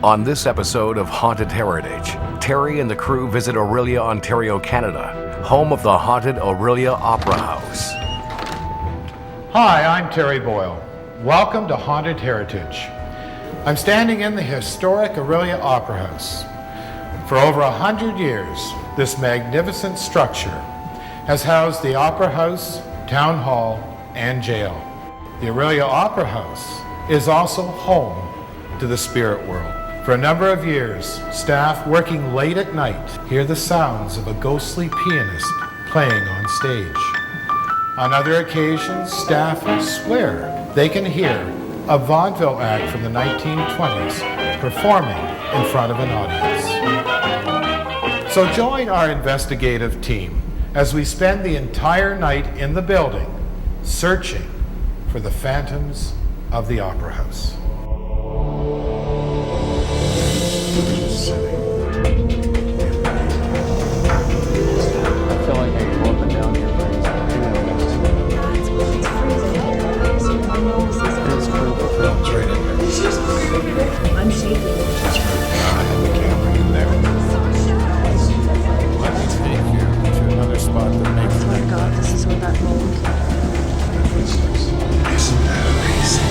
On this episode of Haunted Heritage, Terry and the crew visit Orillia, Ontario, Canada, home of the haunted Orillia Opera House. Hi, I'm Terry Boyle. Welcome to Haunted Heritage. I'm standing in the historic Orillia Opera House. For over 100 years, this magnificent structure has housed the Opera House, Town Hall, and jail. The Orillia Opera House is also home to the spirit world. For a number of years, staff working late at night hear the sounds of a ghostly pianist playing on stage. On other occasions, staff swear they can hear a vaudeville act from the 1920s performing in front of an audience. So join our investigative team as we spend the entire night in the building searching for the phantoms of the Opera House. I'm shaking. I have the camera in there. Let me take you to another spot that makes Oh my God, this is what that means. Isn't that amazing?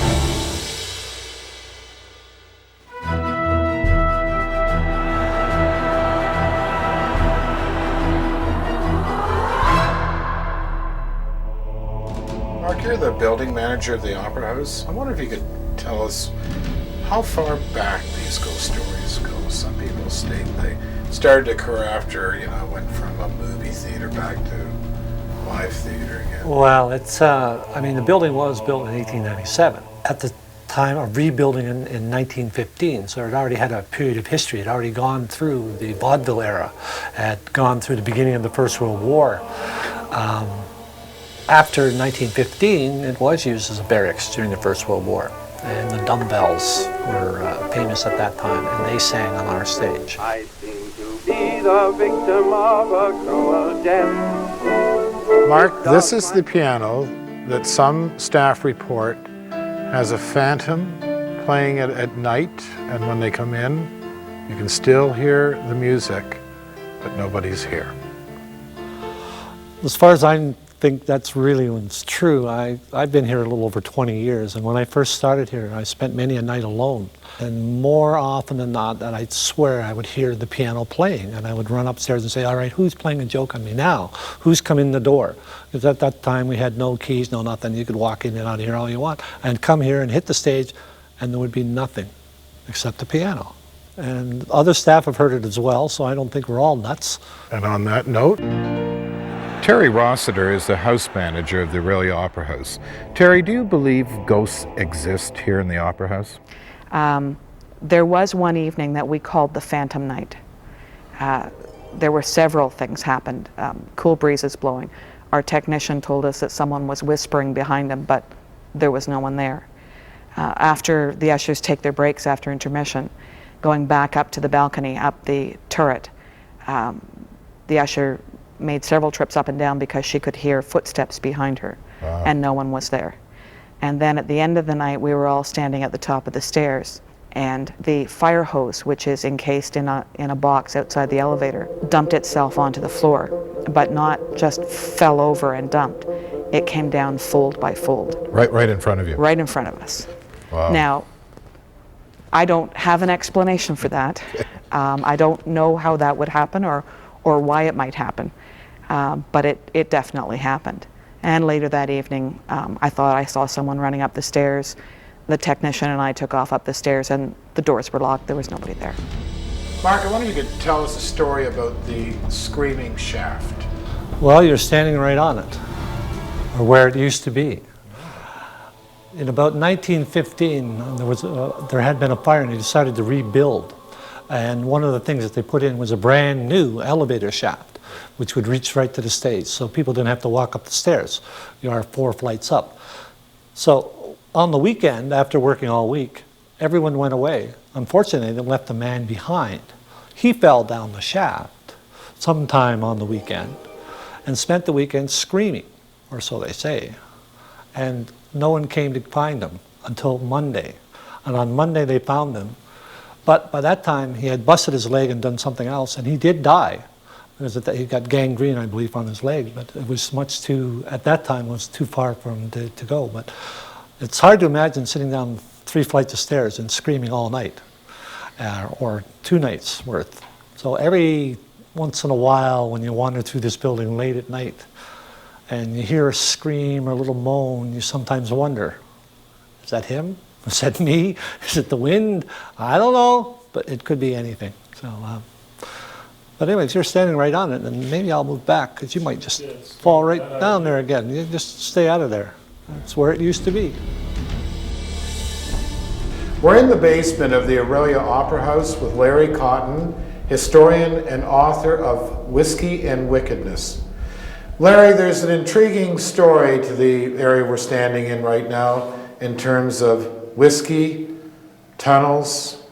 Mark, you're the building manager of the Opera House. I wonder if you could tell us how far back these ghost stories go. Some people state they started to occur after, went from a movie theater back to live theater again. Well, the building was built in 1897. At the time of rebuilding in 1915, so it already had a period of history. It had already gone through the vaudeville era, had gone through the beginning of the First World War. After 1915, it was used as a barracks during the First World War. And the dumbbells were famous at that time, and they sang on our stage. I seem to be the victim of a cruel death. Mark, this is the piano that some staff report has a phantom playing it at night, and when they come in, you can still hear the music, but nobody's here. As far as I think that's really what's true. I've been here a little over 20 years, and when I first started here, I spent many a night alone. And more often than not, that I'd swear I would hear the piano playing, and I would run upstairs and say, all right, who's playing a joke on me now? Who's come in the door? Because at that time we had no keys, no nothing. You could walk in and out of here all you want. And come here and hit the stage, and there would be nothing except the piano. And other staff have heard it as well, so I don't think we're all nuts. And on that note, Terry Rossiter is the house manager of the Orillia Opera House. Terry, do you believe ghosts exist here in the Opera House? There was one evening that we called the Phantom Night. There were several things happened. Cool breezes blowing. Our technician told us that someone was whispering behind him, but there was no one there. After the ushers take their breaks after intermission, going back up to the balcony, up the turret, the usher made several trips up and down because she could hear footsteps behind her. Wow. And no one was there. And then at the end of the night, we were all standing at the top of the stairs, and the fire hose, which is encased in a box outside the elevator, dumped itself onto the floor, but not just fell over and dumped. It came down fold by fold. Right in front of you? Right in front of us. Wow. Now, I don't have an explanation for that. I don't know how that would happen or why it might happen. But it definitely happened. And later that evening, I thought I saw someone running up the stairs. The technician and I took off up the stairs, and the doors were locked. There was nobody there. Mark, I wonder if you could tell us a story about the screaming shaft. Well, you're standing right on it, or where it used to be. In about 1915, there had been a fire, and they decided to rebuild. And one of the things that they put in was a brand new elevator shaft, which would reach right to the stage, so people didn't have to walk up the stairs. You are 4 flights up. So on the weekend, after working all week, everyone went away. Unfortunately, they left a man behind. He fell down the shaft sometime on the weekend and spent the weekend screaming, or so they say. And no one came to find him until Monday. And on Monday they found him But by that time, he had busted his leg and done something else, and he did die. He got gangrene, I believe, on his leg, but it was much too, at that time, it was too far for him to go. But it's hard to imagine sitting down 3 flights of stairs and screaming all night, or 2 nights worth. So every once in a while, when you wander through this building late at night, and you hear a scream or a little moan, you sometimes wonder, is that him? Is that me? Is it the wind? I don't know, but it could be anything. So, but anyways, you're standing right on it, and maybe I'll move back, because you might just fall right down there again. You just stay out of there. That's where it used to be. We're in the basement of the Orillia Opera House with Larry Cotton, historian and author of Whiskey and Wickedness. Larry, there's an intriguing story to the area we're standing in right now in terms of whiskey, tunnels,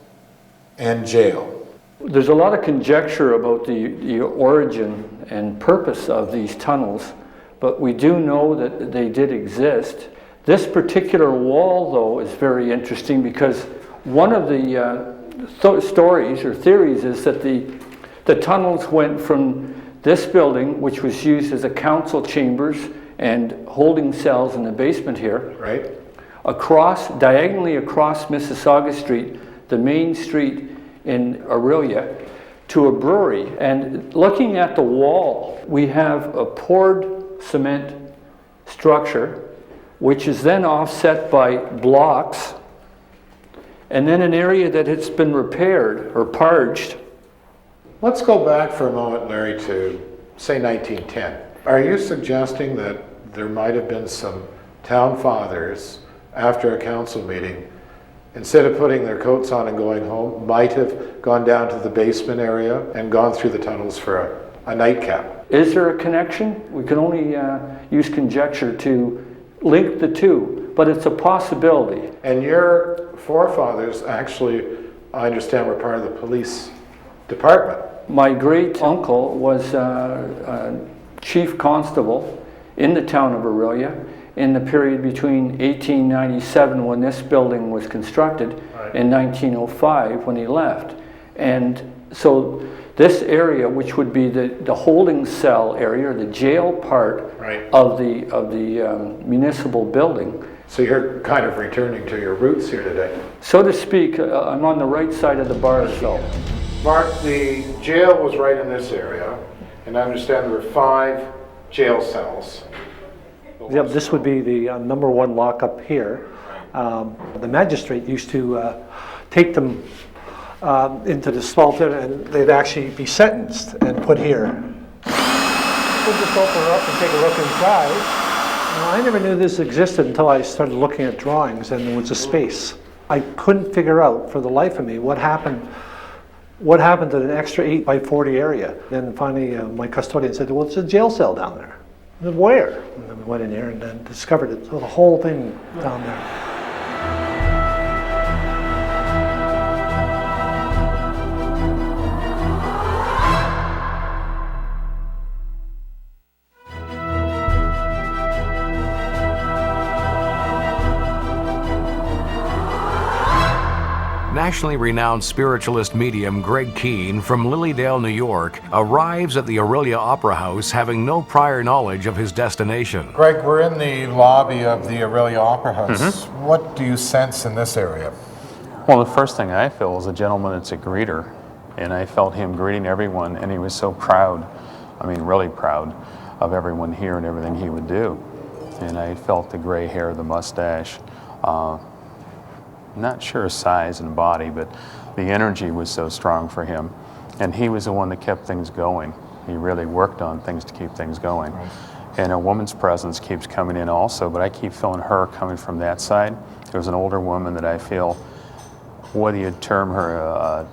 and jail. There's a lot of conjecture about the origin and purpose of these tunnels, but we do know that they did exist. This particular wall, though, is very interesting because one of the stories or theories is that the tunnels went from this building, which was used as a council chambers and holding cells in the basement here, right, diagonally across Mississauga Street, the main street in Orillia, to a brewery. And looking at the wall, we have a poured cement structure, which is then offset by blocks, and then an area that has been repaired or parged. Let's go back for a moment, Larry, to say 1910. Are you suggesting that there might have been some town fathers after a council meeting, instead of putting their coats on and going home, might have gone down to the basement area and gone through the tunnels for a nightcap? Is there a connection? We can only use conjecture to link the two, but it's a possibility. And your forefathers actually, I understand, were part of the police department. My great uncle was chief constable in the town of Orillia in the period between 1897, when this building was constructed, right, and 1905 when he left. And so this area, which would be the holding cell area, or the jail part, right, of the municipal building. So you're kind of returning to your roots here today. So to speak, I'm on the right side of the bars, though. Mark, the jail was right in this area, and I understand there were 5 jail cells. Yep, this would be the #1 lockup here. The magistrate used to take them into the Spalton, and they'd actually be sentenced and put here. We'll just open her up and take a look inside. Now, I never knew this existed until I started looking at drawings, and there was a space. I couldn't figure out for the life of me what happened to an extra 8x40 area. Then finally my custodian said, well, it's a jail cell down there. I said, where? And then we went in there and then discovered it. So the whole thing down there. Nationally renowned spiritualist medium Greg Keane from Lilydale, New York, arrives at the Orillia Opera House having no prior knowledge of his destination. Greg, we're in the lobby of the Orillia Opera House. What do you sense in this area? Well, the first thing I feel is a gentleman that's a greeter, and I felt him greeting everyone, and he was so proud, I mean really proud, of everyone here and everything he would do. And I felt the gray hair, the mustache, not sure size and body, but the energy was so strong for him. And he was the one that kept things going. He really worked on things to keep things going. Right. And a woman's presence keeps coming in also, but I keep feeling her coming from that side. There was an older woman that I feel, whether you'd term her a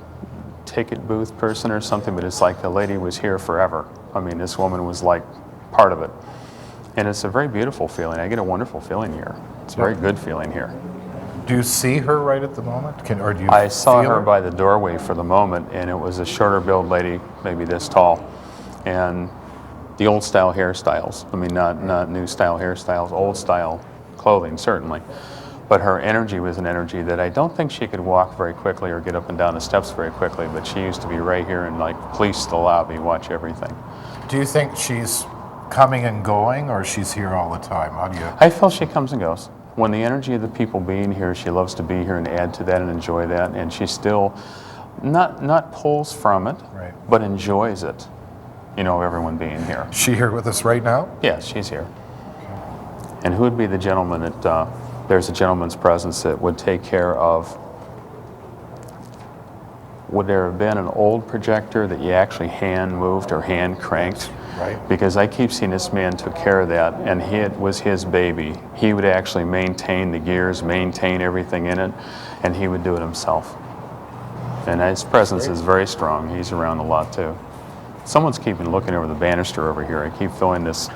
ticket booth person or something, but it's like the lady was here forever. I mean, this woman was like part of it. And it's a very beautiful feeling. I get a wonderful feeling here. It's a very good feeling here. Do you see her right at the moment? Or do you I saw feel her by the doorway for the moment, and it was a shorter build lady, maybe this tall, and the old style hairstyles. I mean, not new style hairstyles, old style clothing, certainly. but her energy was an energy that I don't think she could walk very quickly or get up and down the steps very quickly, but she used to be right here and like police the lobby, watch everything. Do you think she's coming and going, or she's here all the time? How do you... I feel she comes and goes. When the energy of the people being here, she loves to be here and add to that and enjoy that, and she still not pulls from it, Right. but enjoys it, you know, everyone being here. Is she here with us right now? Yes, she's here. And who would be the gentleman that, there's a gentleman's presence that would take care of, would there have been an old projector that you actually hand moved or hand cranked? Right. Because I keep seeing this man took care of that, and it was his baby. He would actually maintain the gears, maintain everything in it, and he would do it himself. And his presence is very strong. He's around a lot too. Someone's keeping looking over the banister over here. I keep feeling this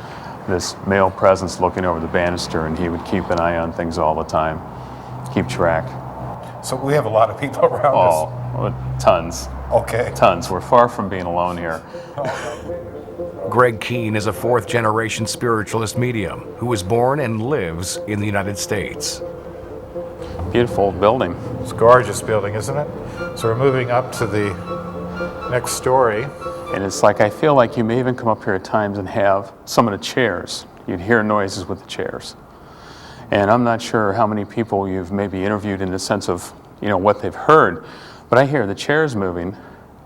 male presence looking over the banister, and he would keep an eye on things all the time, keep track. So we have a lot of people around us. Oh, tons. Okay. Tons. We're far from being alone here. Greg Keane is a fourth-generation spiritualist medium who was born and lives in the United States. Beautiful building. It's a gorgeous building, isn't it? So we're moving up to the next story. And it's like, I feel like you may even come up here at times and have some of the chairs. You'd hear noises with the chairs. And I'm not sure how many people you've maybe interviewed in the sense of, you know, what they've heard, but I hear the chairs moving,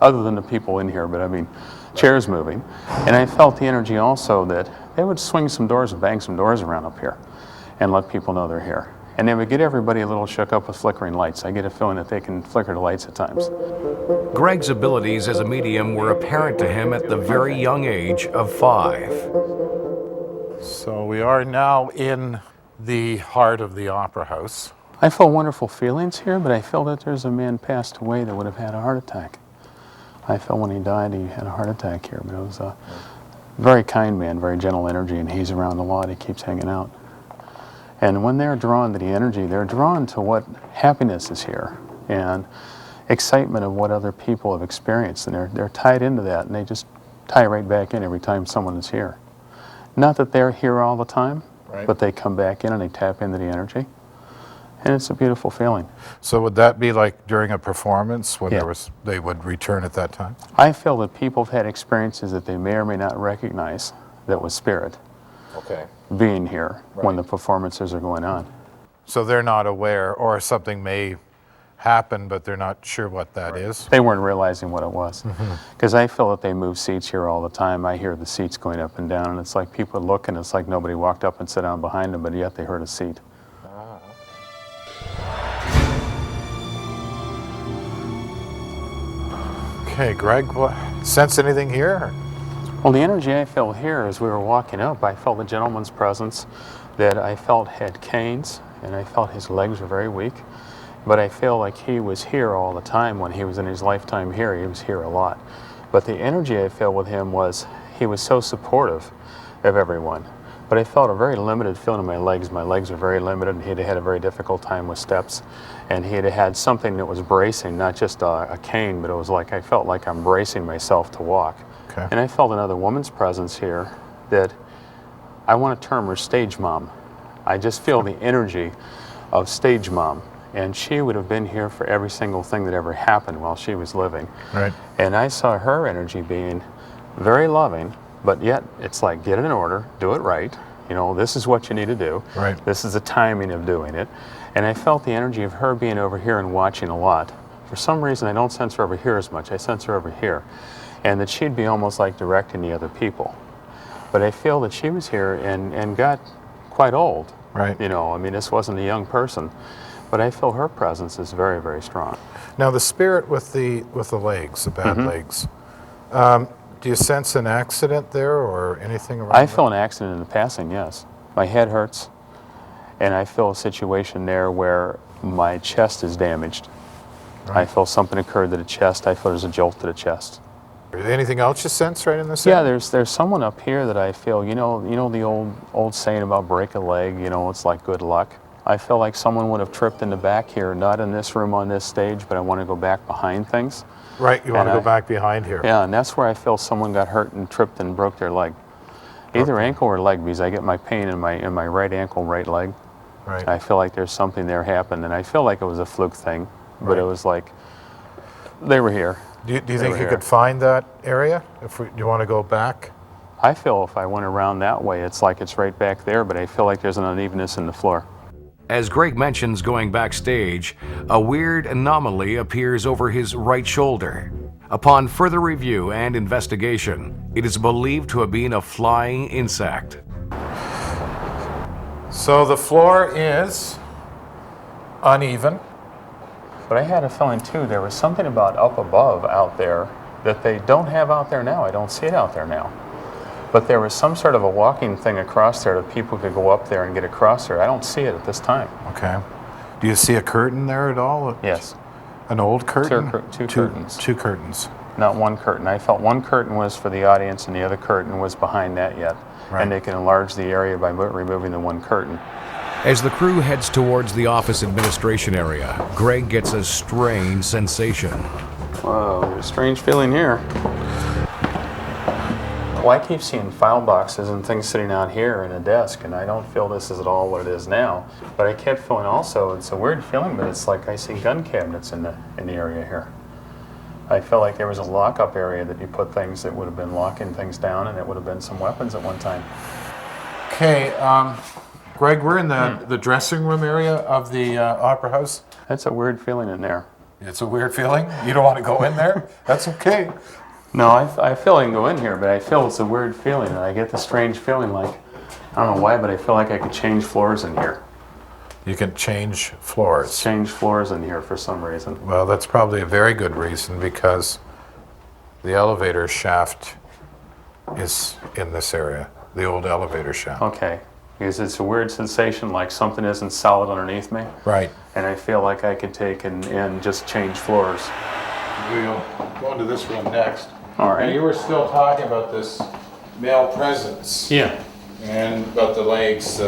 other than the people in here, but I mean, chairs moving. And I felt the energy also that they would swing some doors and bang some doors around up here and let people know they're here. And they would get everybody a little shook up with flickering lights. I get a feeling that they can flicker the lights at times. Greg's abilities as a medium were apparent to him at the very young age of 5. So we are now in the heart of the Opera House. I feel wonderful feelings here, but I feel that there's a man passed away that would have had a heart attack. I felt when he died, he had a heart attack here, but it was a very kind man, very gentle energy, and he's around a lot. He keeps hanging out. And when they're drawn to the energy, they're drawn to what happiness is here and excitement of what other people have experienced, and they're tied into that, and they just tie right back in every time someone is here. Not that they're here all the time, Right. but they come back in and they tap into the energy, and it's a beautiful feeling. So would that be like during a performance when Yeah. they would return at that time? I feel that people have had experiences that they may or may not recognize that was spirit Okay. being here when Right. the performances are going on. So they're not aware, or something may happen, but they're not sure what that is? They weren't realizing what it was. Because I feel that they move seats here all the time. I hear the seats going up and down, and it's like people look, and it's like nobody walked up and sat down behind them, but yet they heard a seat. Okay, Greg, sense anything here? Well, the energy I felt here as we were walking up, I felt a gentleman's presence that I felt had canes, and I felt his legs were very weak. But I feel like he was here all the time when he was in his lifetime here. He was here a lot. But the energy I felt with him was he was so supportive of everyone. But I felt a very limited feeling in my legs. My legs were very limited, and he had had a very difficult time with steps. And he had had something that was bracing, not just a cane, but it was like I felt like I'm bracing myself to walk. Okay. And I felt another woman's presence here that I want to term her stage mom. I just feel the energy of stage mom. And she would have been here for every single thing that ever happened while she was living. Right. And I saw her energy being very loving, but yet it's like, get it in order, do it right. You know, this is what you need to do. Right. This is the timing of doing it. And I felt the energy of her being over here and watching a lot. For some reason, I don't sense her over here as much. I sense her over here. And that she'd be almost like directing the other people. But I feel that she was here and got quite old. Right. You know, I mean, this wasn't a young person. But I feel her presence is very, very strong. Now the spirit with the legs, the bad legs. Do you sense an accident there or anything around? I feel an accident in the passing, yes. My head hurts, and I feel a situation there where my chest is damaged. I feel something occurred to the chest. I feel there's a jolt to the chest. Anything else you sense right in this Yeah, area? there's someone up here that I feel, you know the old saying about break a leg, you know, it's like good luck. I feel like someone would have tripped in the back here, not in this room on this stage, but I want to go back behind things. Right, you want to And go back behind here. Yeah, and that's where I feel someone got hurt and tripped and broke their leg. Either ankle or leg, because I get my pain in my right ankle, right leg. Right. I feel like there's something there happened, and I feel like it was a fluke thing, but Right. it was like they were here. Do you They think were you here. could find that area? Do you want to go back? I feel if I went around that way, it's like it's right back there, but I feel like there's an unevenness in the floor. As Greg mentions going backstage, a weird anomaly appears over his right shoulder. Upon further review and investigation, it is believed to have been a flying insect. So the floor is uneven. But I had a feeling too, there was something about up above out there that they don't have out there now. I don't see it out there now. But there was some sort of a walking thing across there that people could go up there and get across there. I don't see it at this time. Okay. Do you see a curtain there at all? Yes, An old curtain? two curtains. Two curtains. Not one curtain. I felt one curtain was for the audience and the other curtain was behind that yet. Right. And they can enlarge the area by removing the one curtain. As the crew heads towards the office administration area, Greg gets a strange sensation. Whoa, there's a strange feeling here. Well, I keep seeing file boxes and things sitting out here in a desk, and I don't feel this is at all what it is now. But I kept feeling also, it's a weird feeling, but it's like I see gun cabinets in the area here. I felt like there was a lockup area that you put things that would have been locking things down, and it would have been some weapons at one time. Okay, Greg, we're in the dressing room area of the Opera House. That's a weird feeling in there. It's a weird feeling. You don't want to go in there? That's okay. No, I feel I can go in here, but I feel it's a weird feeling, and I get the strange feeling like, I don't know why, but I feel like I could change floors in here. You can change floors. Change floors in here for some reason. Well, that's probably a very good reason because the elevator shaft is in this area, the old elevator shaft. Okay, because it's a weird sensation like something isn't solid underneath me. Right. And I feel like I could take and just change floors. We'll go into this room next. All right. And you were still talking about this male presence Yeah. and about the leg's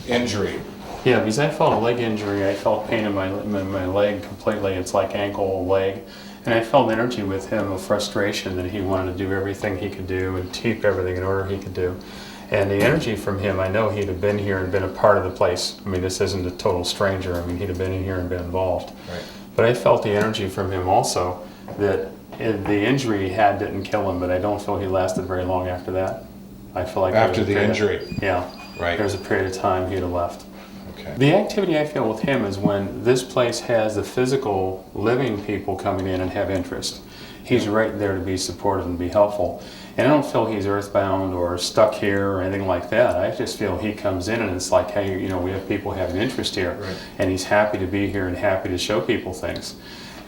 injury. Yeah, because I felt a leg injury. I felt pain in my leg completely. It's like ankle, leg. And I felt energy with him of frustration that he wanted to do everything he could do and keep everything in order he could do. And the energy from him, I know he'd have been here and been a part of the place. I mean, this isn't a total stranger. I mean, he'd have been in here and been involved. Right. But I felt the energy from him also that the injury he had didn't kill him, but I don't feel he lasted very long after that. I feel like After the injury. Yeah. Right. There was a period of time he'd have left. Okay. The activity I feel with him is when this place has the physical living people coming in and have interest. He's right there to be supportive and be helpful. And I don't feel he's earthbound or stuck here or anything like that. I just feel he comes in and it's like, hey, you know, we have people having interest here. Right. And he's happy to be here and happy to show people things.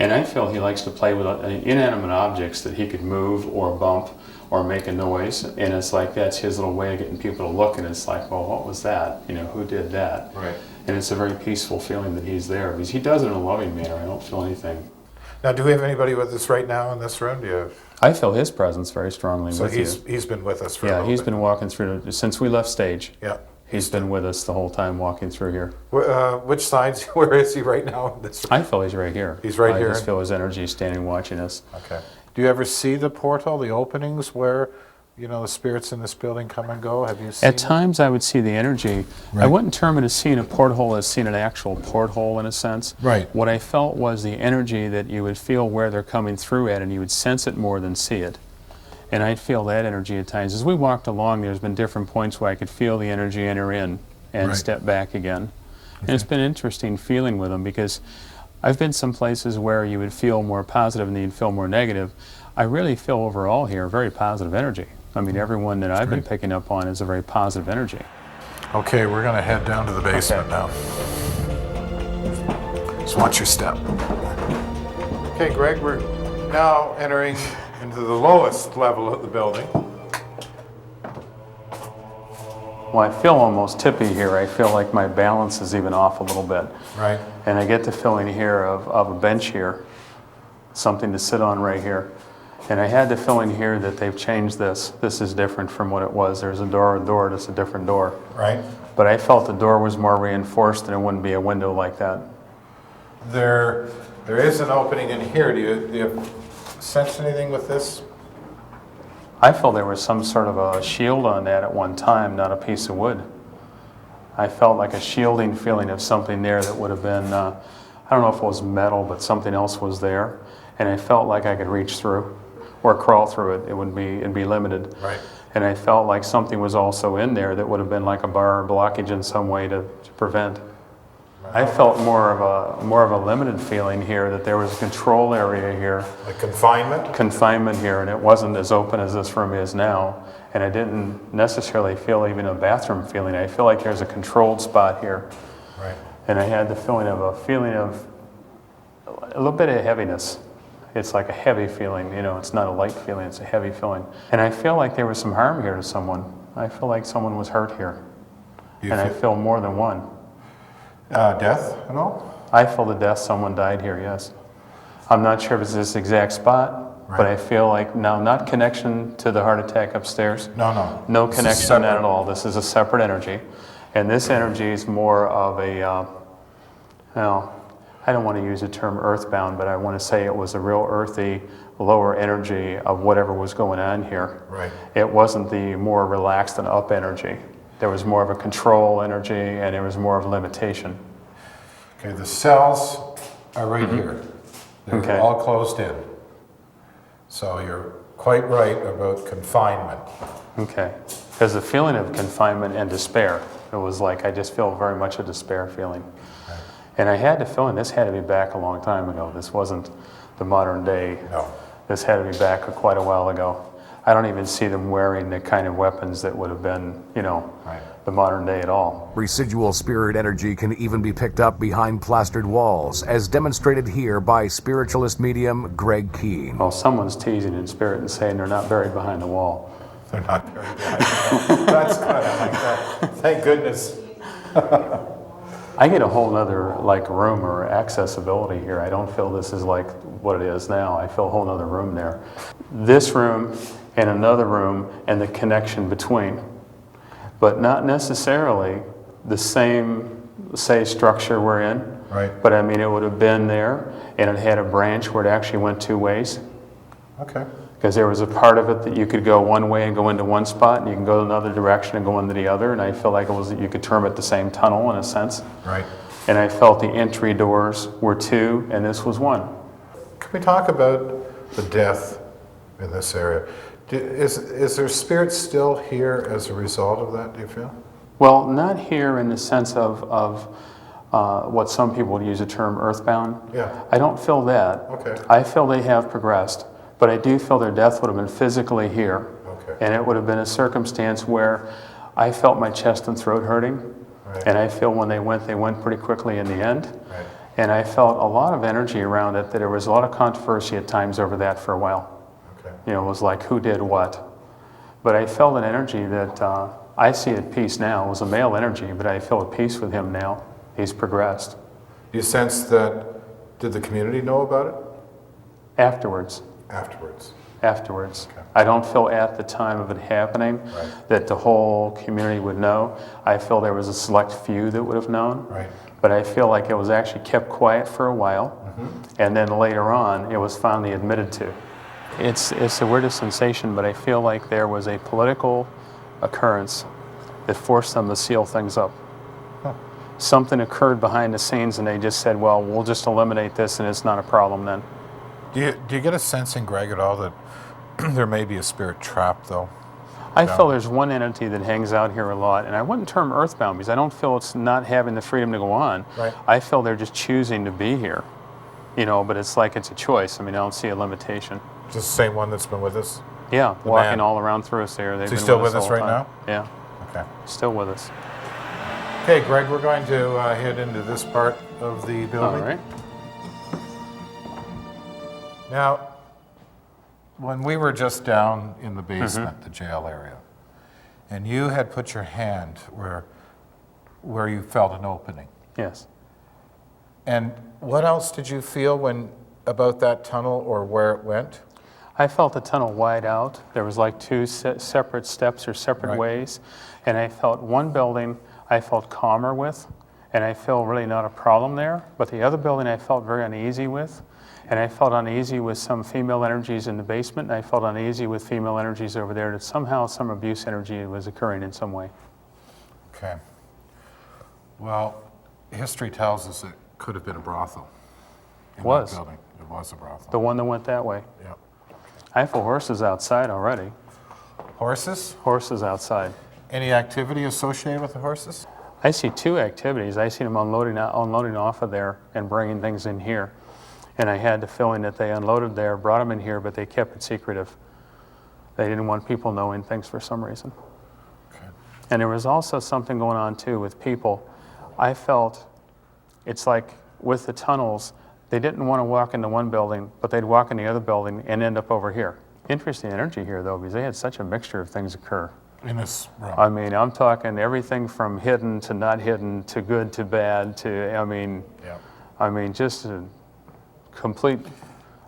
And I feel he likes to play with inanimate objects that he could move or bump or make a noise. And it's like that's his little way of getting people to look. And it's like, well, what was that? You know, who did that? Right. And it's a very peaceful feeling that he's there because he does it in a loving manner. I don't feel anything. Now, do we have anybody with us right now in this room? Do you have? I feel his presence very strongly So with you. he's been with us for a Yeah, little he's bit. been walking through since we left stage. Yeah. He's been with us the whole time walking through here. Which side? Where is he right now in this room? I feel he's right here. He's right here. I just feel his energy standing watching us. Okay. Do you ever see the portal, the openings where, you know, the spirits in this building come and go? Have you seen At times I would see the energy. Right. I wouldn't term it as seeing a porthole as seeing an actual porthole in a sense. Right. What I felt was the energy that you would feel where they're coming through at and you would sense it more than see it. And I'd feel that energy at times. As we walked along, there's been different points where I could feel the energy enter in and Right. step back again. And it's been interesting feeling with them because I've been some places where you would feel more positive and then you'd feel more negative. I really feel overall here very positive energy. I mean, everyone that I've been picking up on is a very positive energy. Okay, we're going to head down to the basement now. Just watch your step. Okay, Greg, we're now entering into the lowest level of the building. Well, I feel almost tippy here. I feel like my balance is even off a little bit. Right. And I get the feeling here of a bench here, something to sit on right here. And I had the feeling here that they've changed this. This is different from what it was. There's a door, that's a different door. Right. But I felt the door was more reinforced and it wouldn't be a window like that. There is an opening in here. Do you sense anything with this? I felt there was some sort of a shield on that at one time, not a piece of wood. I felt like a shielding feeling of something there that would have been, I don't know if it was metal, but something else was there. And I felt like I could reach through or crawl through it. It'd be limited. Right. And I felt like something was also in there that would have been like a bar or blockage in some way to prevent. I felt more of a limited feeling here, that there was a control area here. Like confinement? Confinement here, and it wasn't as open as this room is now. And I didn't necessarily feel even a bathroom feeling. I feel like there's a controlled spot here. Right. And I had the feeling of a little bit of heaviness. It's like a heavy feeling, you know, it's not a light feeling, it's a heavy feeling. And I feel like there was some harm here to someone. I feel like someone was hurt here. I feel more than one. Death at all? I feel the death, someone died here, yes. I'm not sure if it's this exact spot, but I feel like, now, not connection to the heart attack upstairs. No. No connection to that at all. This is a separate energy. And this energy is more of a, well, I don't want to use the term earthbound, but I want to say it was a real earthy, lower energy of whatever was going on here. Right. It wasn't the more relaxed and up energy. There was more of a control energy, and there was more of a limitation. Okay, the cells are right here. They're all closed in. So you're quite right about confinement. Okay. Because the feeling of confinement and despair, it was like I just feel very much a despair feeling. Right. And I had the feeling this had to be back a long time ago. This wasn't the modern day. No. This had to be back quite a while ago. I don't even see them wearing the kind of weapons that would have been, you know, the modern day at all. Residual spirit energy can even be picked up behind plastered walls, as demonstrated here by spiritualist medium Greg Keane. Well, someone's teasing in spirit and saying they're not buried behind the wall. They're not buried behind the wall. That's good, I like that. Thank goodness. I get a whole nother like room or accessibility here. I don't feel this is like what it is now. I feel a whole nother room there. This room and another room and the connection between, but not necessarily the same, say, structure we're in. Right. But I mean, it would have been there, and it had a branch where it actually went two ways. Okay. Because there was a part of it that you could go one way and go into one spot, and you can go another direction and go into the other, and I feel like it was, you could term it the same tunnel in a sense. Right. And I felt the entry doors were two, and this was one. Can we talk about the death in this area? Is there spirit still here as a result of that, do you feel? Well, not here in the sense of what some people would use the term earthbound. Yeah. I don't feel that. Okay. I feel they have progressed, but I do feel their death would have been physically here. Okay. And it would have been a circumstance where I felt my chest and throat hurting. Right. And I feel when they went pretty quickly in the end. Right. And I felt a lot of energy around it, that there was a lot of controversy at times over that for a while. Okay. You know, it was like, who did what? But I felt an energy that I see at peace now. It was a male energy, but I feel at peace with him now. He's progressed. You sense that, did the community know about it? Afterwards. Afterwards. Okay. I don't feel at the time of it happening that the whole community would know. I feel there was a select few that would have known. Right. But I feel like it was actually kept quiet for a while, and then later on it was finally admitted to. It's the weirdest sensation, but I feel like there was a political occurrence that forced them to seal things up. Something occurred behind the scenes, and they just said, well, we'll just eliminate this, and it's not a problem then. Do you get a sense in Greg at all that there may be a spirit trap, though? I feel there's one entity that hangs out here a lot, and I wouldn't term earthbound because I don't feel it's not having the freedom to go on. Right. I feel they're just choosing to be here, you know, but it's like it's a choice. I mean, I don't see a limitation. Is this the same one that's been with us? Yeah, The walking man. all around through us there. They've Is he been still with with us all the right time. Yeah, Okay. still with us. Okay, Greg, we're going to head into this part of the building. All right. Now, when we were just down in the basement, the jail area, and you had put your hand where you felt an opening. Yes. And what else did you feel about that tunnel or where it went? I felt the tunnel wide out. There was like two separate steps or separate ways, and I felt one building I felt calmer with, and I feel really not a problem there, but the other building I felt very uneasy with, and I felt uneasy with some female energies in the basement, and I felt uneasy with female energies over there, that somehow some abuse energy was occurring in some way. Okay. Well, history tells us it could have been a brothel. In Was. that building. It was a brothel. The one that went that way. Yep. I have horses outside already. Horses? Horses outside. Any activity associated with the horses? I see two activities. I see them unloading off of there and bringing things in here. And I had the feeling that they unloaded there, brought them in here, but they kept it secretive. They didn't want people knowing things for some reason. Okay. And there was also something going on too with people. I felt it's like with the tunnels, they didn't want to walk into one building, but they'd walk in the other building and end up over here. Interesting energy here though, because they had such a mixture of things occur. In this room? I mean, I'm talking everything from hidden to not hidden to good to bad to, I mean, just a complete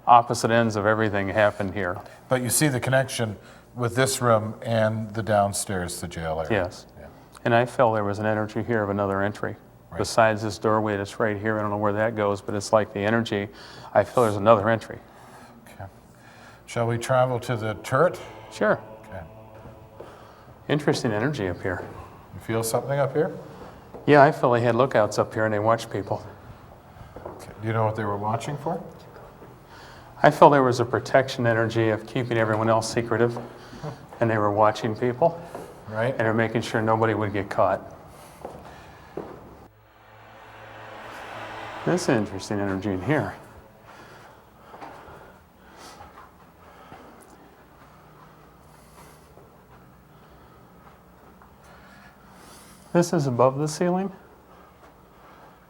opposite ends of everything happened here. But you see the connection with this room and the downstairs, the jail area. Yes. Yeah. And I felt there was an energy here of another entry. Right. Besides this doorway that's right here, I don't know where that goes, but it's like the energy, I feel there's another entry. Okay. Shall we travel to the turret? Sure. Okay. Interesting energy up here. You feel something up here? Yeah, I feel they had lookouts up here and they watched people. Okay. Do you know what they were watching for? I felt there was a protection energy of keeping everyone else secretive, and they were watching people, Right. and they're making sure nobody would get caught. This is interesting energy in here. This is above the ceiling?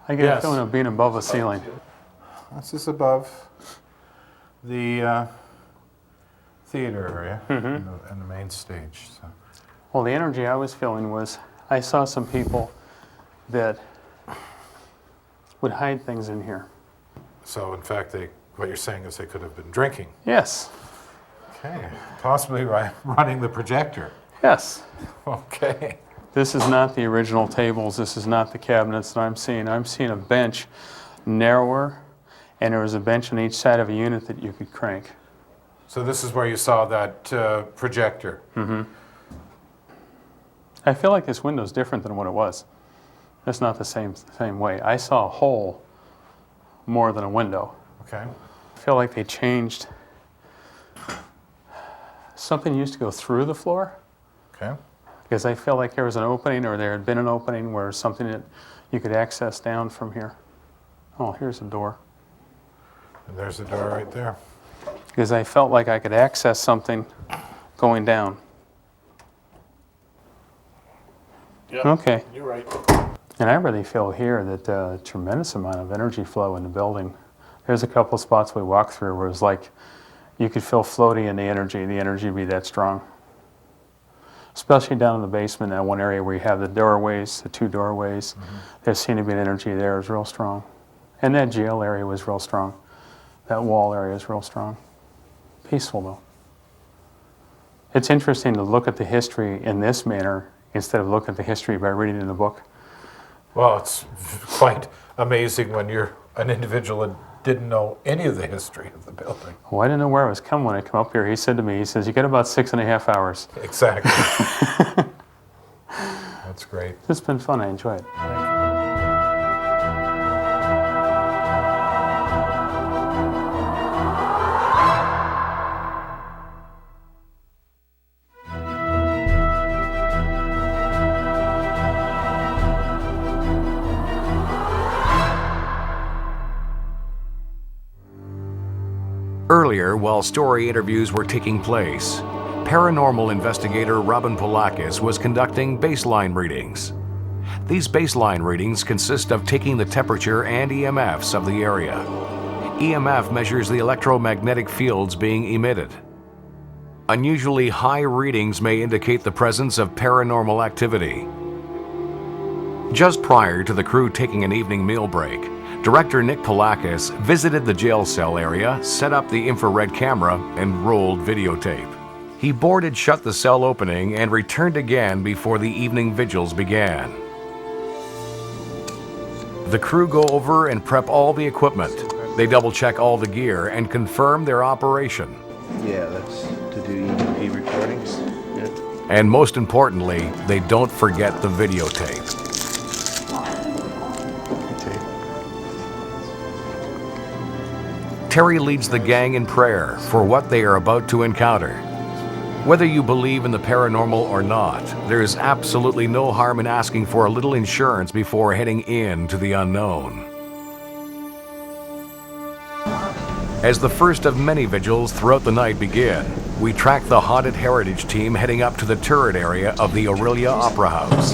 I get Yes. a feeling of being above the ceiling. This is above the theater area and the main stage. So. Well, the energy I was feeling was, I saw some people that would hide things in here. So in fact, what you're saying is they could have been drinking. Yes, Okay. Possibly running the projector. yes. Okay. This is not the original tables, this is not the cabinets that I'm seeing. I'm seeing a bench narrower, and there was a bench on each side of a unit that you could crank. So this is where you saw that projector. I feel like this window's different than what it was. It's not the same way. I saw a hole more than a window. Okay. I feel like they changed. Something used to go through the floor, Okay. because I felt like there was an opening, or there had been an opening where something that you could access down from here. Oh, here's a door. And there's the door right there. Because I felt like I could access something going down. Yeah. Okay. You're right. And I really feel here that a tremendous amount of energy flow in the building. There's a couple spots we walked through where it was like you could feel floaty in the energy would be that strong. Especially down in the basement, that one area where you have the doorways, the two doorways. There seemed to be an energy there, it was real strong. And that jail area was real strong. That wall area is real strong. Peaceful though. It's interesting to look at the history in this manner instead of looking at the history by reading in the book. Well, it's quite amazing when you're an individual that didn't know any of the history of the building. Well, I didn't know where I was coming when I come up here. He said to me, he says, you got about 6.5 hours. Exactly. That's great. It's been fun, I enjoy it. Earlier, while story interviews were taking place, paranormal investigator Robin Polakis was conducting baseline readings. These baseline readings consist of taking the temperature and EMFs of the area. EMF measures the electromagnetic fields being emitted. Unusually high readings may indicate the presence of paranormal activity. Just prior to the crew taking an evening meal break, Director Nick Polakis visited the jail cell area, set up the infrared camera, and rolled videotape. He boarded shut the cell opening and returned again before the evening vigils began. The crew go over and prep all the equipment. They double-check all the gear and confirm their operation. Yeah, that's to do EVP recordings. Yeah. And most importantly, they don't forget the videotape. Terry leads the gang in prayer for what they are about to encounter. Whether you believe in the paranormal or not, there is absolutely no harm in asking for a little insurance before heading into the unknown. As the first of many vigils throughout the night begin, we track the Haunted Heritage team heading up to the turret area of the Orillia Opera House.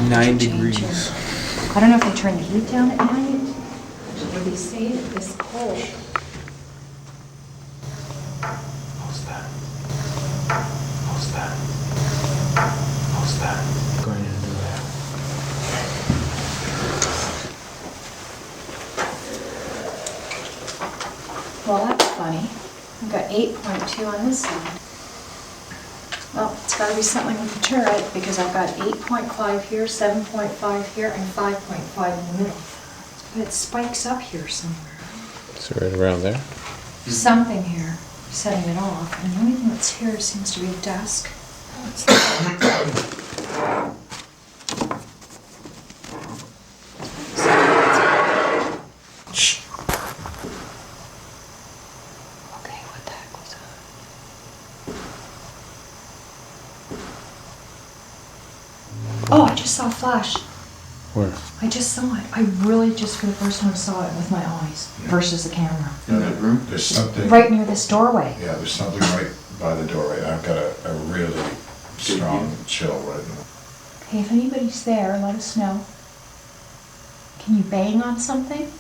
9 degrees. I don't know if they turn the heat down at night, or they say that this cold. How's that? How's that? How's that? Going into that. Well, that's funny. I've got 8.2 on this side. Well, it's got to be something with the turret because I've got 8.5 here, 7.5 here, and 5.5 in the middle. But it spikes up here somewhere. So right around there? Something here setting it off, and the only thing that's here seems to be a desk. Shh. Okay, what the heck was that? Oh, I just saw a flash. Where? I just saw it. I really just for the first time saw it with my eyes versus the camera. In that room? There's something. Right near this doorway. Yeah, there's something right by the doorway. I've got a really strong chill right now. Okay, if anybody's there, let us know. Can you bang on something?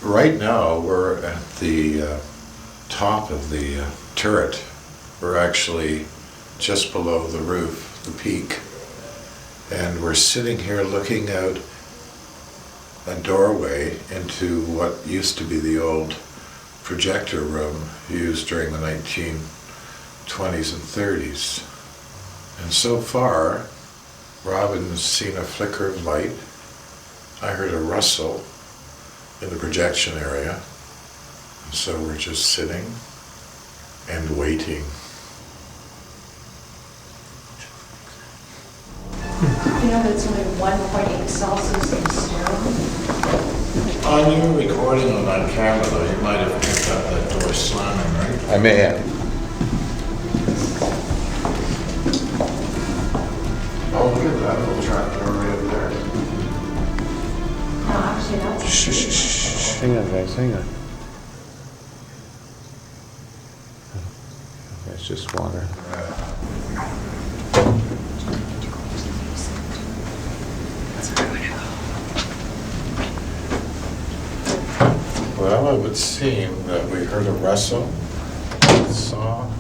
Right now, we're at the top of the turret. We're actually just below the roof, the peak. And we're sitting here looking out a doorway into what used to be the old projector room used during the 1920s and 30s. And so far, Robin's seen a flicker of light. I heard a rustle in the projection area. And so we're just sitting and waiting. You know that it's only 1.8 Celsius in stereo? On your recording on camera though, you might have picked up that door slamming, right? I may have. Oh, look at that little trap door right up there. No, actually, that's... Shh. Hang on, guys, hang on. It's just water. Well, it would seem that we heard a rustle, saw a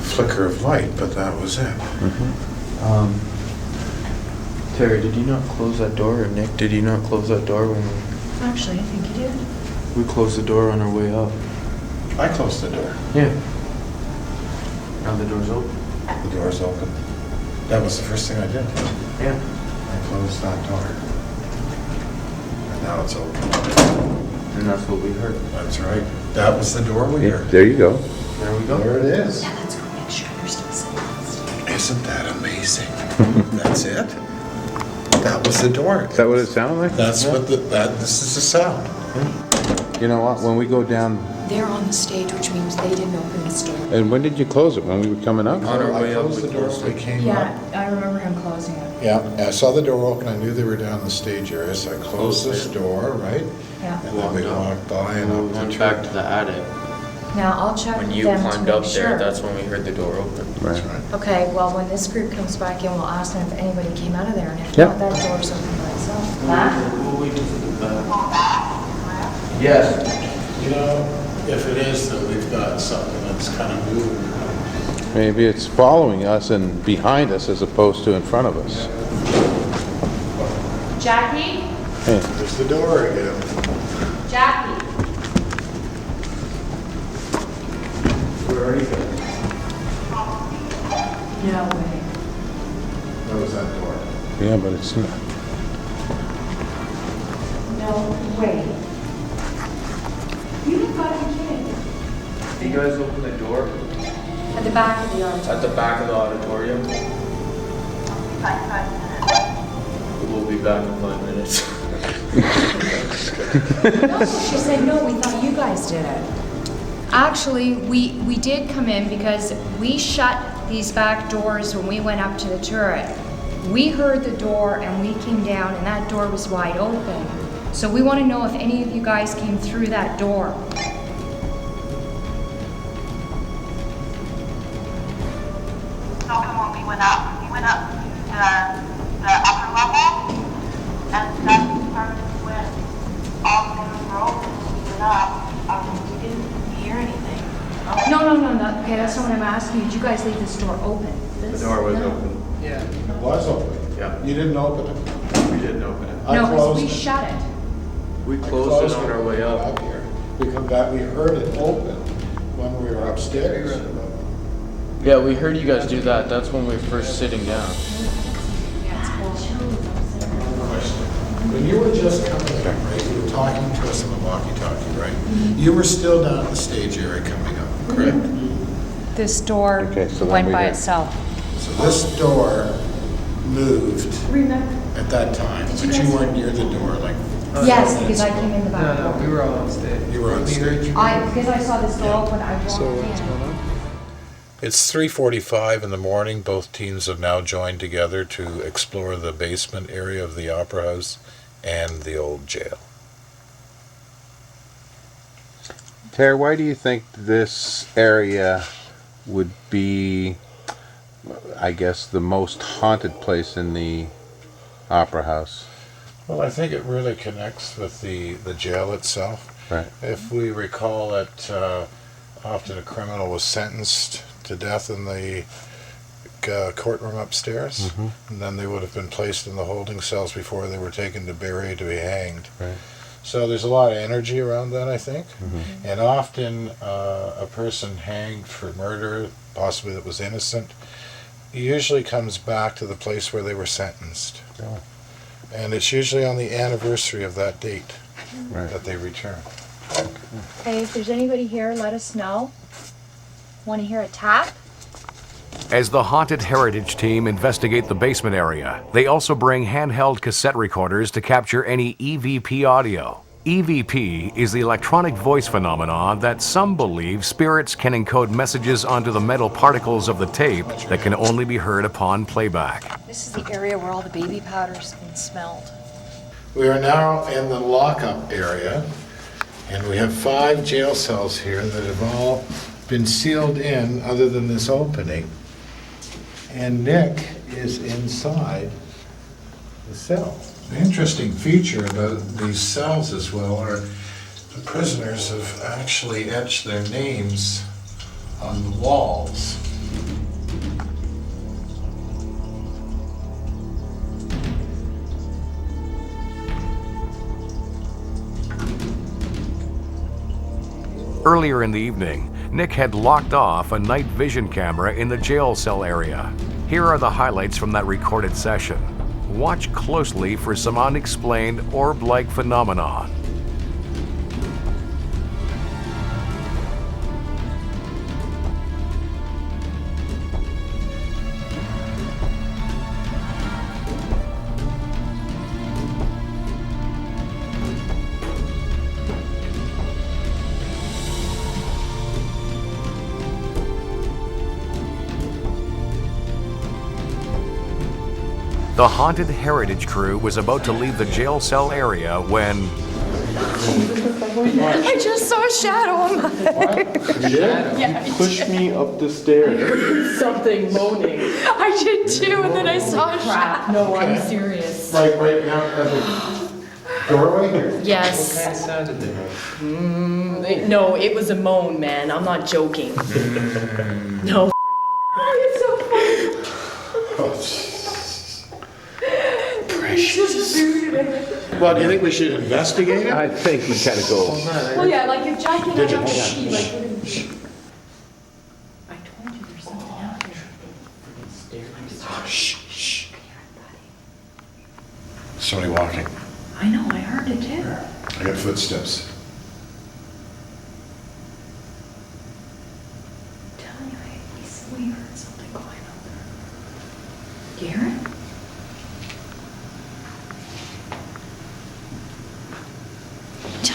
flicker of light, but that was it. Terry, did you not close that door, or Nick, did you not close that door when Actually, I think you did. we closed the door on our way up? I closed the door. Yeah. Now the door's open. The door's open. That was the first thing I did. Yeah. I closed that door. And now it's open. And that's what we heard. That's right. That was the door we heard. There you go. There we go. There it is. Yeah, let's go make sure they're still sitting. Isn't that amazing? That's it? That was the door. Is that what it sounded like? That's what this is the sound. You know what, when we go down, They're on the stage, which means they didn't open this door. and when did you close it? When we were coming up? On our I way up, closed we the door closed when we it. came up. Yeah, I remember him closing it. Yeah, I saw the door open, I knew they were down the stage area, so I closed this door, right? Yeah. And then we walked by and When we up went the back turret. to the attic, Now, I'll check when with you them to climbed make up there, sure. that's when we heard the door open. Right. Okay, well, when this group comes back in, we'll ask them if anybody came out of there, and if Yep. not, that door's open by itself. Matt? We'll wait till the back. Yes. You know, if it is that we've got something that's kind of moving. Maybe it's following us and behind us as opposed to in front of us. Jackie? Hey, There's the door again. Jackie? Where are you guys? No way. That was that door. yeah, but it's not. No way. You've got to be kidding. You guys open the door At the back of the auditorium. at the back of the auditorium. We'll be back in 5 minutes. No, she said, no, we thought you guys did it. Actually, we did come in because we shut these back doors when we went up to the turret. We heard the door and we came down and that door was wide open. So we want to know if any of you guys came through that door. So when we went up to the upper level, and that's when all the doors were open when we went up. We didn't hear anything. No. Okay, that's not what I'm asking you. Did you guys leave this door open? The door was open. It was open. Yeah. You didn't open it. We didn't open it. I No, because closed we it. shut it. We closed it on our way up. Here. We come back, we heard it open when we were upstairs. Yeah, we heard you guys do that. That's when we were first sitting down. When you were just coming in, right, you were talking to us on the walkie-talkie, right? You were still down at the stage area coming up, correct? This door Okay, so then went we by had- itself. So this door moved Remember? at that time, Did but you you guys- weren't near the door, like, Yes, because I came in the back door. we were all on stage. you were on stage. Because I saw this door open, I walked in. It's 3:45 in the morning. Both teams have now joined together to explore the basement area of the Opera House and the old jail. Terry, why do you think this area would be, I guess, the most haunted place in the Opera House? Well, I think it really connects with the jail itself. Right. If we recall that often a criminal was sentenced to death in the courtroom upstairs, and then they would have been placed in the holding cells before they were taken to Barrie to be hanged. Right. So there's a lot of energy around that, I think. And often a person hanged for murder, possibly that was innocent, usually comes back to the place where they were sentenced. Oh. And it's usually on the anniversary of that date Right. that they return. Hey, if there's anybody here, let us know. Want to hear a tap? As the Haunted Heritage team investigate the basement area, they also bring handheld cassette recorders to capture any EVP audio. EVP is the electronic voice phenomenon that some believe spirits can encode messages onto the metal particles of the tape that can only be heard upon playback. This is the area where all the baby powder's been smelled. We are now in the lockup area, and we have 5 jail cells here that have all been sealed in other than this opening. And Nick is inside the cell. The interesting feature about these cells as well are the prisoners have actually etched their names on the walls. Earlier in the evening, Nick had locked off a night vision camera in the jail cell area. Here are the highlights from that recorded session. Watch closely for some unexplained orb-like phenomenon. The Haunted Heritage crew was about to leave the jail cell area when I just saw a shadow on my Yeah, You pushed me up the stairs. something moaning. I did too, and then I saw a shadow. No, I'm serious. Like right now at the doorway here? Yes. What kind of sound did they make? No, it was a moan, man. I'm not joking. No. It's so funny. Well, do you think we should investigate it? I think we gotta go. Well, yeah, like if Jackie and I got to pee, like, we're gonna be. I told you there's something out here. Shh. Somebody walking. I know, I heard it too. I got footsteps. Tell you, we heard something going on. Garrett?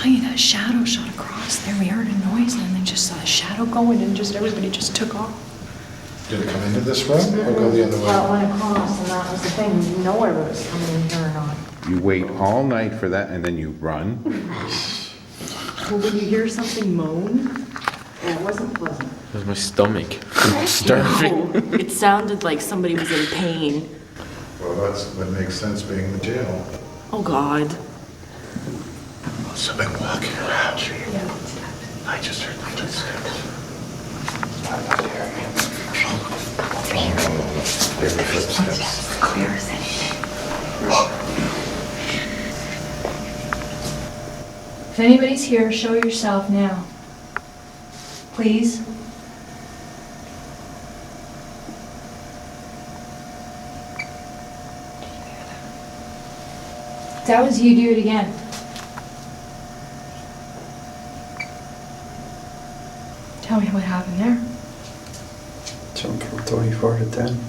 tell you, that shadow shot across there. We heard a noise and then just saw a shadow going and just everybody just took off. Did it come into this room or go the other way? Well, it went across and that was the thing. We didn't know whether it was coming in here or not. You wait all night for that and then you run? Well, when you hear something moan, it wasn't pleasant. It was my stomach. Starving. No, it sounded like somebody was in pain. Well, that makes sense being the jail. Oh, God. Something walking around. I just heard footsteps. I'm not hearing it. Baby footsteps. Clear as anything. If anybody's here, show yourself now. Please. If that was you, do it again. Tell me what happened there. Jump from 24 to 10.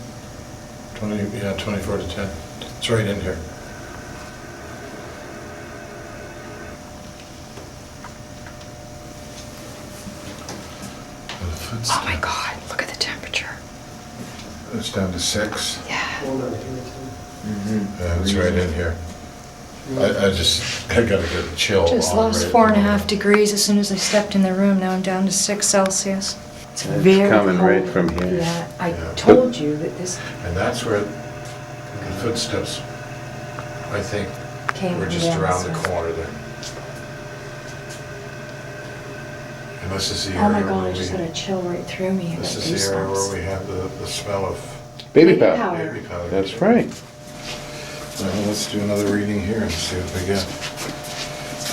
24 to 10. It's right in here. Oh my God, look at the temperature. It's down to 6. Yeah. Yeah, it's right in here. I got a good chill. Just on lost right 4.5 degrees as soon as I stepped in the room. Now I'm down to 6 Celsius. It's very coming cold. right from here. Yeah, I Yeah. told you that this And that's where the footsteps, I think, came were from just around the downstairs. corner there. And this is the Oh my area God, where I just we, got a chill right through me. I this got is the area where goosebumps. we have the smell of Baby Baby powder. powder. baby powder. That's right. Well, let's do another reading here and see what we get.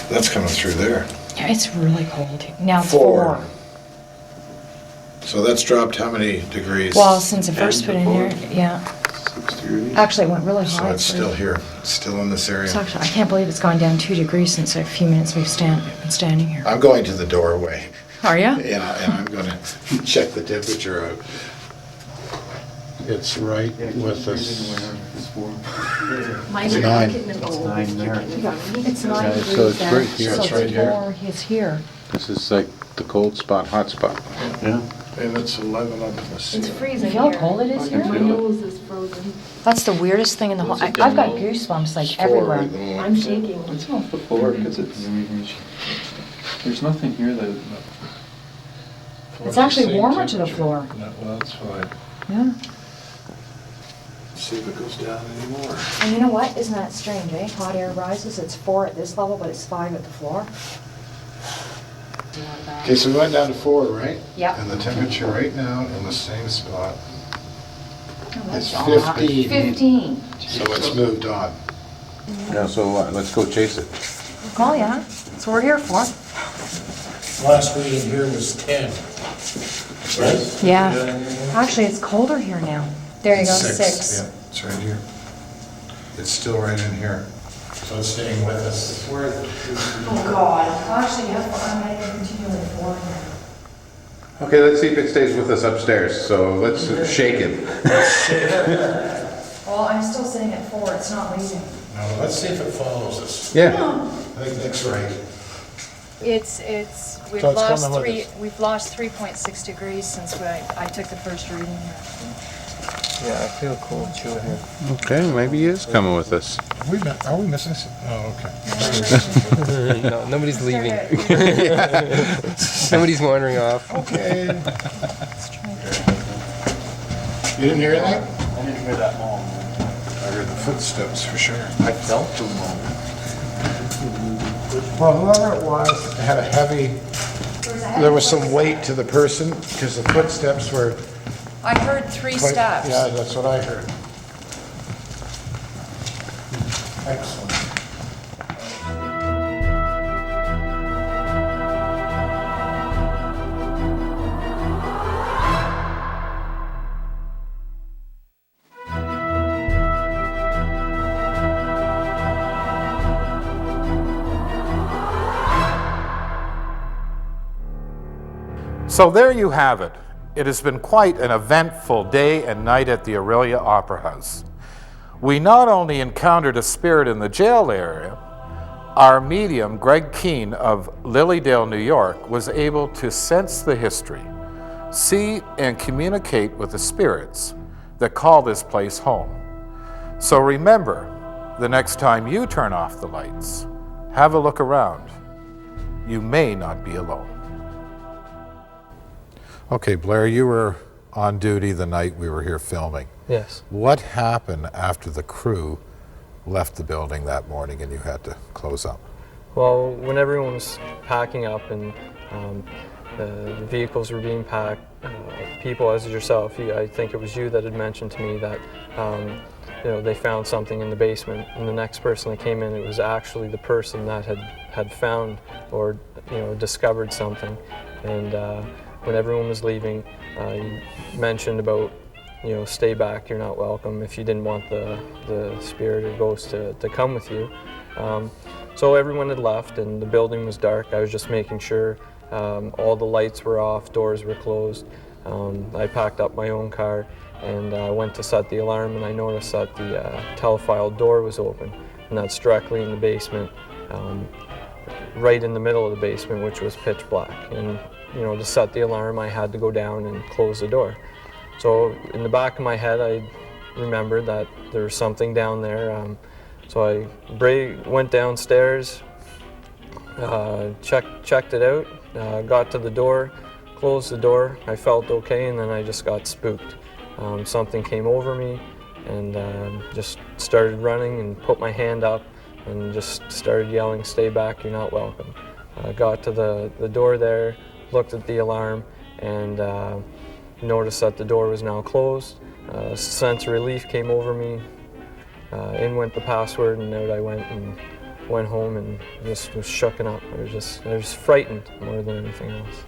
That's coming through there. Yeah, it's really cold. Now it's 4. 4. So that's dropped how many degrees? Well, since I first put in here, yeah. 6 degrees. Actually, it went really high. So it's still here, it's still in this area. It's actually, I can't believe it's gone down 2 degrees since a few minutes we've been standing here. I'm going to the doorway. Are you? Yeah, and I'm gonna check the temperature out. It's right with us. Mine's It's 9. It's 9 there. It's 9 Yeah, degrees so it's there. right here. So It's right here. 4 is here. This is like the cold spot, hot spot. Yeah. And it's 11 up in the It's ceiling. freezing. You know how cold it is here? My nose is frozen. That's the weirdest thing in the whole. I've got goosebumps like everywhere. I'm shaking. It's off the floor because it's. There's nothing here that. It's actually warmer to the floor. No, well, that's fine. Yeah. See if it goes down anymore. And you know what? Isn't that strange, eh? Hot air rises. It's 4 at this level, but it's 5 at the floor. Okay, so we went down to 4, right? Yep. And the temperature right now in the same spot is That's odd. 15. 15. So it's moved on. Yeah, so let's go chase it. Oh, yeah. That's what we're here for. Last reading here was 10. Right? Yeah. Actually, it's colder here now. There you go, 6. Yeah, it's right here. It's still right in here. So it's staying with us. Oh, God. Actually, I'm continually 4 here. Okay, let's see if it stays with us upstairs. So let's shake it. Well, I'm still sitting at 4. It's not leaving. No, let's see if it follows us. Yeah. I think Nick's right. We've So it's lost coming with us. we've lost 3.6 degrees since I took the first reading here. Yeah, I feel cold chill here. Okay, maybe he is coming with us. Are we missing some? Oh, okay. No, nobody's leaving. Somebody's wandering off. Okay. You didn't hear anything? I didn't hear that moan. I heard the footsteps for sure. I felt the moan. Well, whoever it was had a heavy, there was some weight to the person because the footsteps were. I heard 3 steps. Yeah, that's what I heard. Excellent. So there you have it. It has been quite an eventful day and night at the Orillia Opera House. We not only encountered a spirit in the jail area, Our medium, Greg Keene of Lilydale, New York, was able to sense the history, see and communicate with the spirits that call this place home. So remember, the next time you turn off the lights, have a look around. You may not be alone. Okay, Blair, you were on duty the night we were here filming. Yes. What happened after the crew left the building that morning and you had to close up? Well, when everyone was packing up and the vehicles were being packed, people as yourself, I think it was you that had mentioned to me that you know, they found something in the basement, and the next person that came in, it was actually the person that had found or, you know, discovered something. And when everyone was leaving, you mentioned about, you know, stay back, you're not welcome, if you didn't want the spirit or ghost to come with you. So everyone had left and the building was dark. I was just making sure all the lights were off, doors were closed. I packed up my own car and went to set the alarm, and I noticed that the telephile door was open, and that's directly in the basement, right in the middle of the basement, which was pitch black. And you know, to set the alarm, I had to go down and close the door. So in the back of my head, I remembered that there was something down there. So I went downstairs, checked it out, got to the door, closed the door. I felt okay, and then I just got spooked. Something came over me and just started running and put my hand up and just started yelling, "Stay back, you're not welcome." Got to the door there, looked at the alarm, and noticed that the door was now closed. A sense of relief came over me. In went the password, and out I went home and just was shooken up. I was frightened more than anything else.